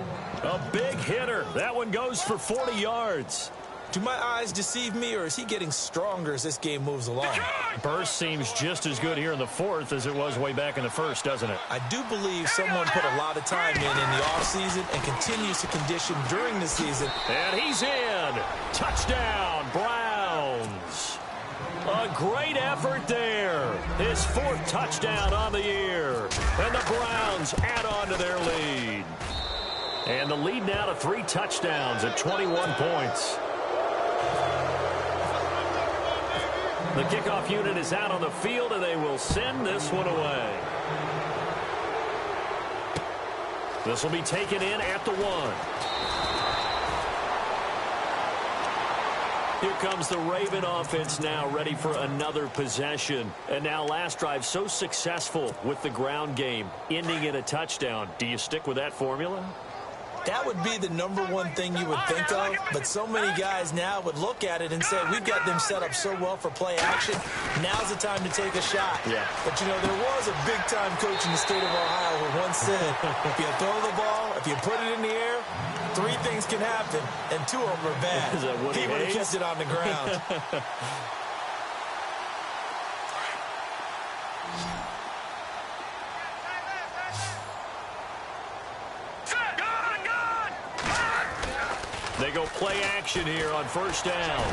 A big hitter. That one goes for 40 yards. Do my eyes deceive me, or is he getting stronger as this game moves along? Burst seems just as good here in the 4th as it was way back in the 1st, doesn't it? I do believe someone put a lot of time in the offseason and continues to condition during the season. And he's in. Touchdown, Browns. A great effort there. His 4th touchdown on the year. And the Browns add on to their lead. And the lead now to 3 touchdowns at 21 points. The kickoff unit is out on the field, and they will send this one away. This will be taken in at the 1. Here comes the Raven offense now, ready for another possession. And now last drive so successful with the ground game, ending in a touchdown. Do you stick with that formula? That would be the #1 thing you would think of, but so many guys now would look at it and say, we've got them set up so well for play action, now's the time to take a shot. Yeah. But, you know, there was a big-time coach in the state of Ohio who once said, if you throw the ball, if you put it in the air, 3 things can happen, and 2 of them are bad. He would have kept it on the ground. They go play action here on 1st down.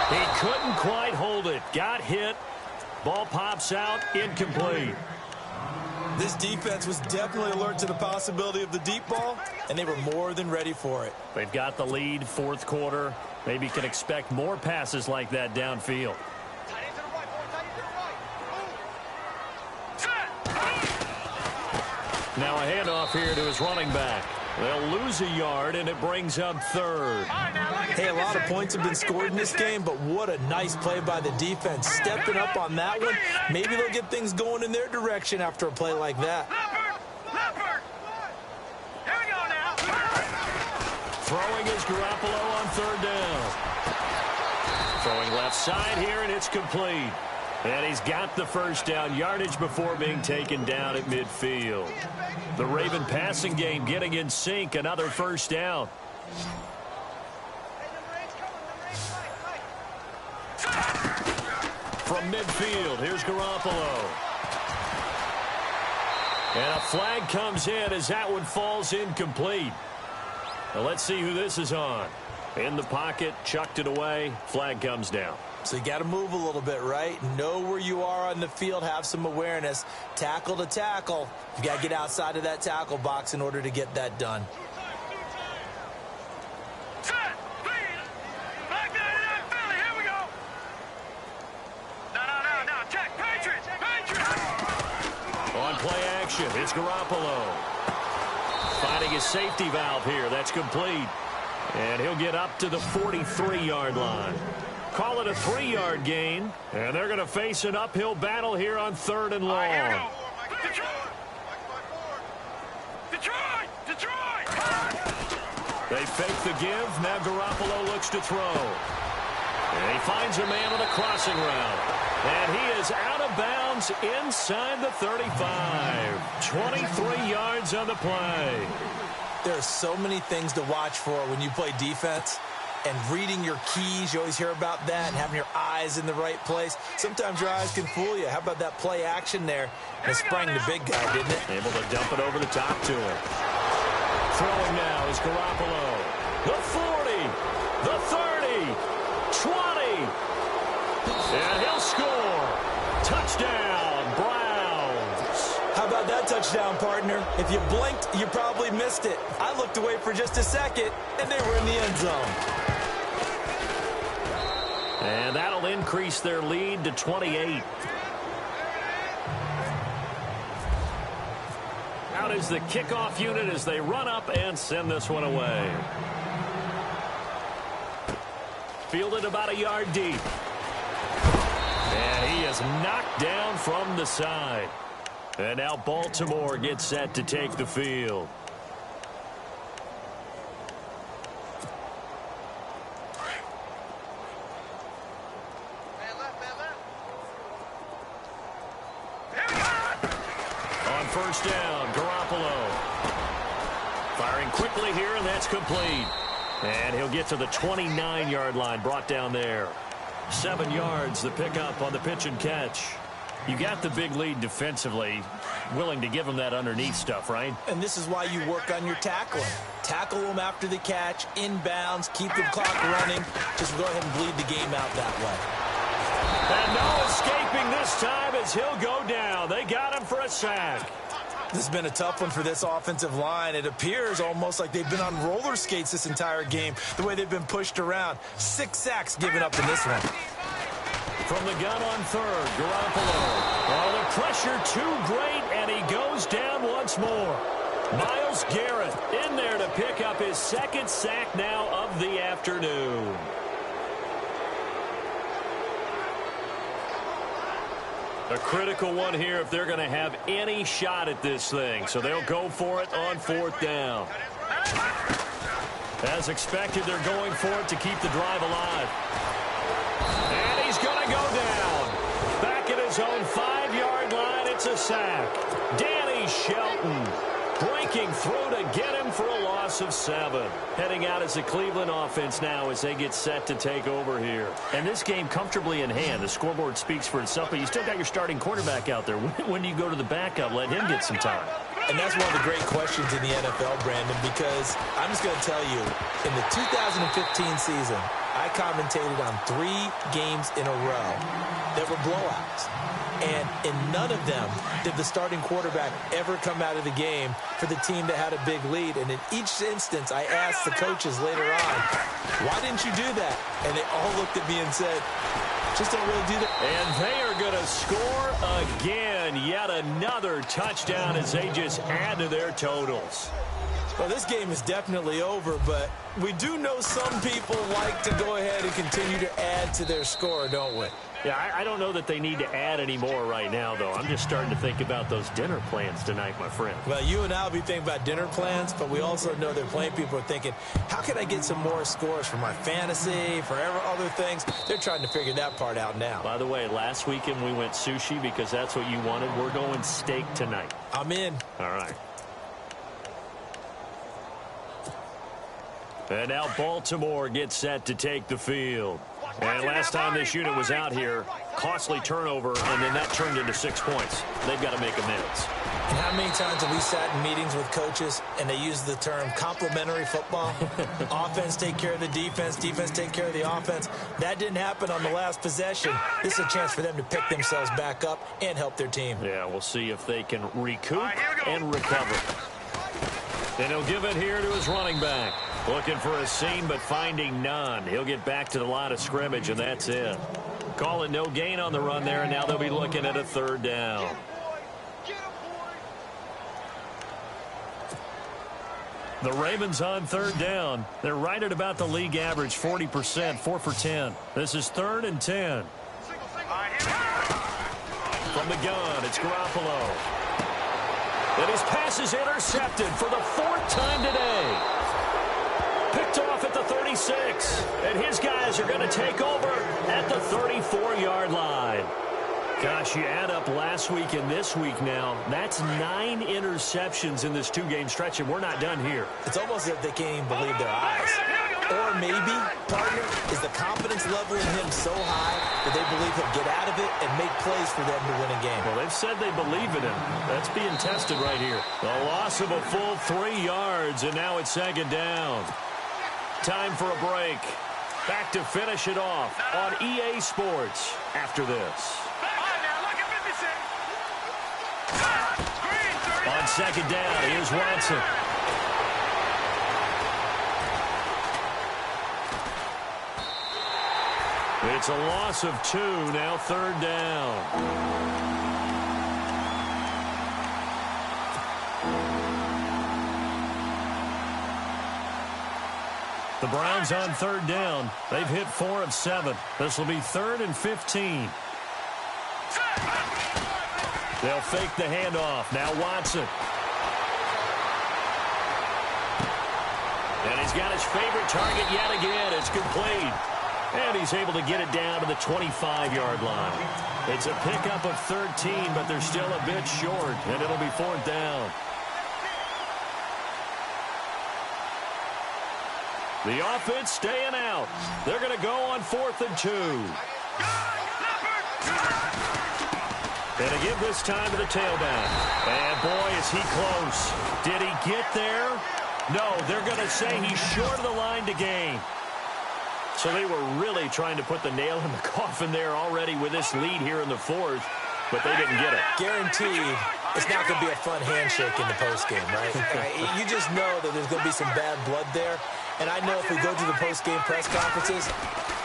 He couldn't quite hold it. Got hit. Ball pops out. Incomplete. This defense was definitely alert to the possibility of the deep ball, and they were more than ready for it. They've got the lead, 4th quarter. Maybe can expect more passes like that downfield. Now a handoff here to his running back. They'll lose a yard, and it brings up third. Hey, a lot of points have been scored in this game, but what a nice play by the defense. Stepping up on that one, maybe they'll get things going in their direction after a play like that. Here we go now. Throwing is Garoppolo on third down. Throwing left side here, and it's complete. And he's got the first down yardage before being taken down at midfield. The Raven passing game getting in sync. Another first down. From midfield, here's Garoppolo. And a flag comes in as that one falls incomplete. Now let's see who this is on. In the pocket, chucked it away, flag comes down. So you got to move a little bit, right? Know where you are on the field, have some awareness. Tackle to tackle. You got to get outside of that tackle box in order to get that done. On play action, it's Garoppolo. Finding his safety valve here. That's complete. And he'll get up to the 43-yard line. Call it a 3-yard gain. And they're going to face an uphill battle here on third and long. Detroit! They fake the give. Now Garoppolo looks to throw. And he finds a man on the crossing route. And he is out of bounds inside the 35. 23 yards on the play. There are so many things to watch for when you play defense. And reading your keys, you always hear about that, and having your eyes in the right place. Sometimes your eyes can fool you. How about that play action there? And it sprang the big guy, didn't it? Able to dump it over the top to him. Throwing now is Garoppolo. The 40, the 30, 20. And he'll score. Touchdown, Browns. How about that touchdown, partner? If you blinked, you probably missed it. I looked away for just a second, and they were in the end zone. And that'll increase their lead to 28. Out is the kickoff unit as they run up and send this one away. Fielded about a yard deep. And he is knocked down from the side. And now Baltimore gets set to take the field. On first down, Garoppolo. Firing quickly here, and that's complete. And he'll get to the 29-yard line, brought down there. 7 yards, the pickup on the pitch and catch. You got the big lead defensively, willing to give them that underneath stuff, right? And this is why you work on your tackling. Tackle them after the catch, inbounds, keep the clock running. Just go ahead and bleed the game out that way. And no escaping this time as he'll go down. They got him for a sack. This has been a tough one for this offensive line. It appears almost like they've been on roller skates this entire game, the way they've been pushed around. 6 sacks given up in this one. From the gun on third, Garoppolo. Oh, the pressure too great, and he goes down once more. Myles Garrett in there to pick up his second sack now of the afternoon. A critical one here if they're going to have any shot at this thing. So they'll go for it on fourth down. As expected, they're going for it to keep the drive alive. And he's going to go down. Back at his own 5-yard line, it's a sack. Danny Shelton breaking through to get him for a loss of 7. Heading out as the Cleveland offense now as they get set to take over here. And this game comfortably in hand. The scoreboard speaks for itself, but you still got your starting quarterback out there. When do you go to the backup? Let him get some time. And that's one of the great questions in the NFL, Brandon, because I'm just going to tell you, in the 2015 season, I commentated on 3 games in a row that were blowouts. And in none of them did the starting quarterback ever come out of the game for the team that had a big lead. And in each instance, I asked the coaches later on, why didn't you do that? And they all looked at me and said, just don't really do that. And they are going to score again. Yet another touchdown as they just add to their totals. Well, this game is definitely over, but we do know some people like to go ahead and continue to add to their score, don't we? Yeah, I don't know that they need to add any more right now, though. I'm just starting to think about those dinner plans tonight, my friend. Well, you and I will be thinking about dinner plans, but we also know that plenty of people are thinking, how can I get some more scores for my fantasy, for other things? They're trying to figure that part out now. By the way, last weekend we went sushi because that's what you wanted. We're going steak tonight. I'm in. All right. And now Baltimore gets set to take the field. And last time this unit was out here, costly turnover, and then that turned into 6 points. They've got to make amends. And how many times have we sat in meetings with coaches and they use the term complementary football? Offense take care of the defense, defense take care of the offense. That didn't happen on the last possession. This is a chance for them to pick themselves back up and help their team. Yeah, we'll see if they can recoup and recover. And he'll give it here to his running back. Looking for a seam, but finding none. He'll get back to the line of scrimmage, and that's it. Calling no gain on the run there, and now they'll be looking at a third down. The Ravens on third down. They're right at about the league average, 40%, 4 for 10. This is 3rd and 10. From the gun, it's Garoppolo. And his pass is intercepted for the 4th time today. Picked off at the 36. And his guys are going to take over at the 34-yard line. Gosh, you add up last week and this week now, that's 9 interceptions in this 2-game stretch, and we're not done here. It's almost as if they can't even believe their eyes. Or maybe, partner, is the confidence level in him so high that they believe he'll get out of it and make plays for them to win a game. Well, they've said they believe in him. That's being tested right here. The loss of a full 3 yards, and now it's 2nd down. Time for a break. Back to finish it off on EA Sports after this. On 2nd down, here's Watson. It's a loss of 2, now 3rd down. The Browns on 3rd down. They've hit 4 of 7. This will be 3rd and 15. They'll fake the handoff. Now Watson. And he's got his favorite target yet again. It's complete. And he's able to get it down to the 25-yard line. It's a pickup of 13, but they're still a bit short, and it'll be 4th down. The offense staying out. They're going to go on 4th and 2. And again this time to the tailback. And boy, is he close. Did he get there? No, they're going to say he's short of the line to gain. So they were really trying to put the nail in the coffin there already with this lead here in the 4th, but they didn't get it. Guaranteed it's not going to be a fun handshake in the postgame, right? You just know that there's going to be some bad blood there. And I know if we go to the postgame press conferences,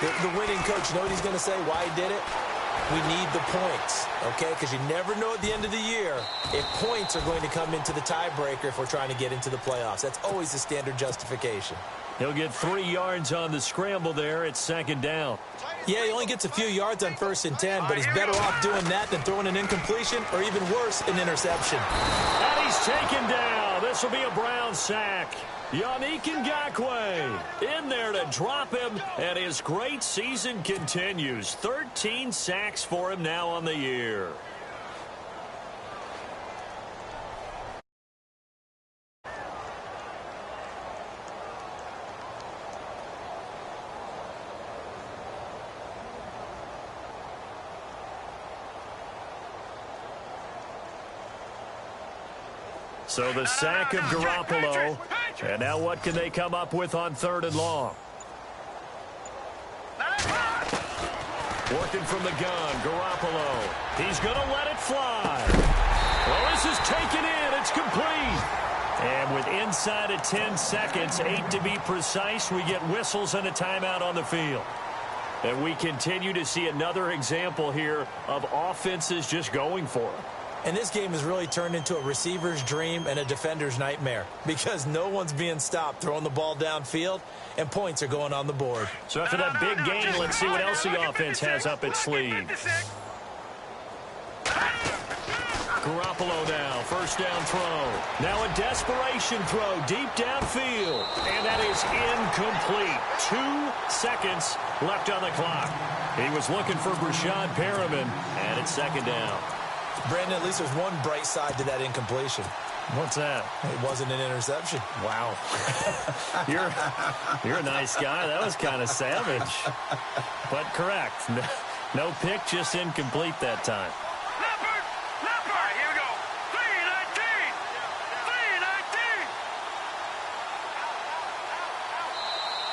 the winning coach, you know what he's going to say, why he did it? We need the points, okay? Because you never know at the end of the year if points are going to come into the tiebreaker if we're trying to get into the playoffs. That's always the standard justification. He'll get 3 yards on the scramble there. It's 2nd down. Yeah, he only gets a few yards on 1st and 10, but he's better off doing that than throwing an incompletion or even worse, an interception. And he's taken down. This will be a Brown sack. Yannick Ngakoue in there to drop him, and his great season continues. 13 sacks for him now on the year. So the sack of Garoppolo. And now what can they come up with on 3rd and long? Working from the gun, Garoppolo. He's going to let it fly. Well, this is taken in. It's complete. And with inside of 10 seconds, 8 to be precise, we get whistles and a timeout on the field. And we continue to see another example here of offenses just going for it. And this game has really turned into a receiver's dream and a defender's nightmare because no one's being stopped throwing the ball downfield, and points are going on the board. So after that big gain, let's see what else the offense has up its sleeve. Garoppolo now, first down throw. Now a desperation throw deep downfield. And that is incomplete. 2 seconds left on the clock. He was looking for Brashad Perriman, and it's second down. Brandon, at least there's one bright side to that incompletion. What's that? It wasn't an interception. Wow. You're a nice guy. That was kind of savage. But correct. No pick, just incomplete that time. Here we go.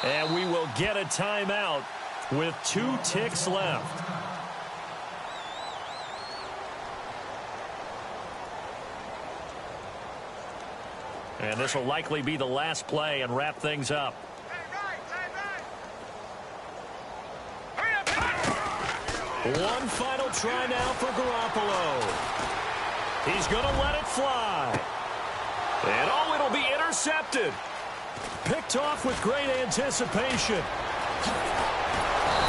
3-19. And we will get a timeout with 2 ticks left. And this will likely be the last play and wrap things up. One final try now for Garoppolo. He's going to let it fly. And oh, it'll be intercepted. Picked off with great anticipation.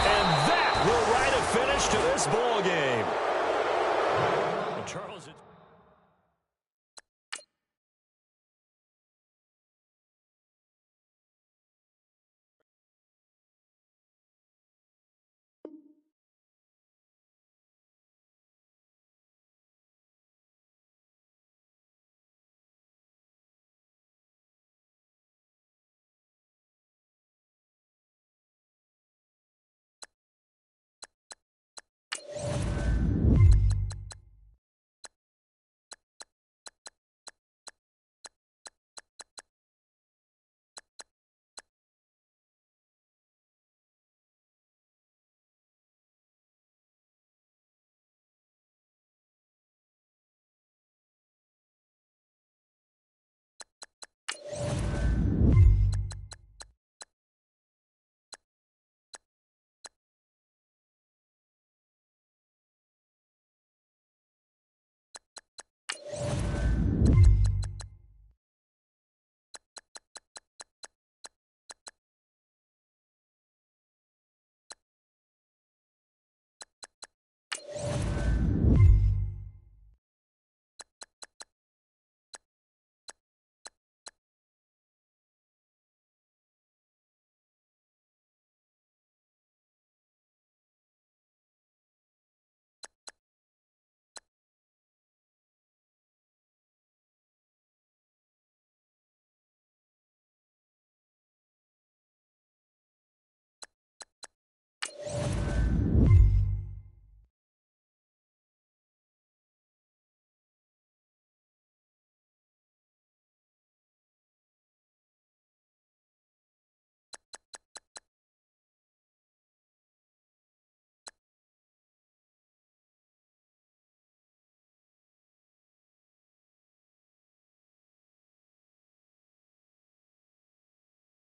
And that will write a finish to this ball game. Well, Charles,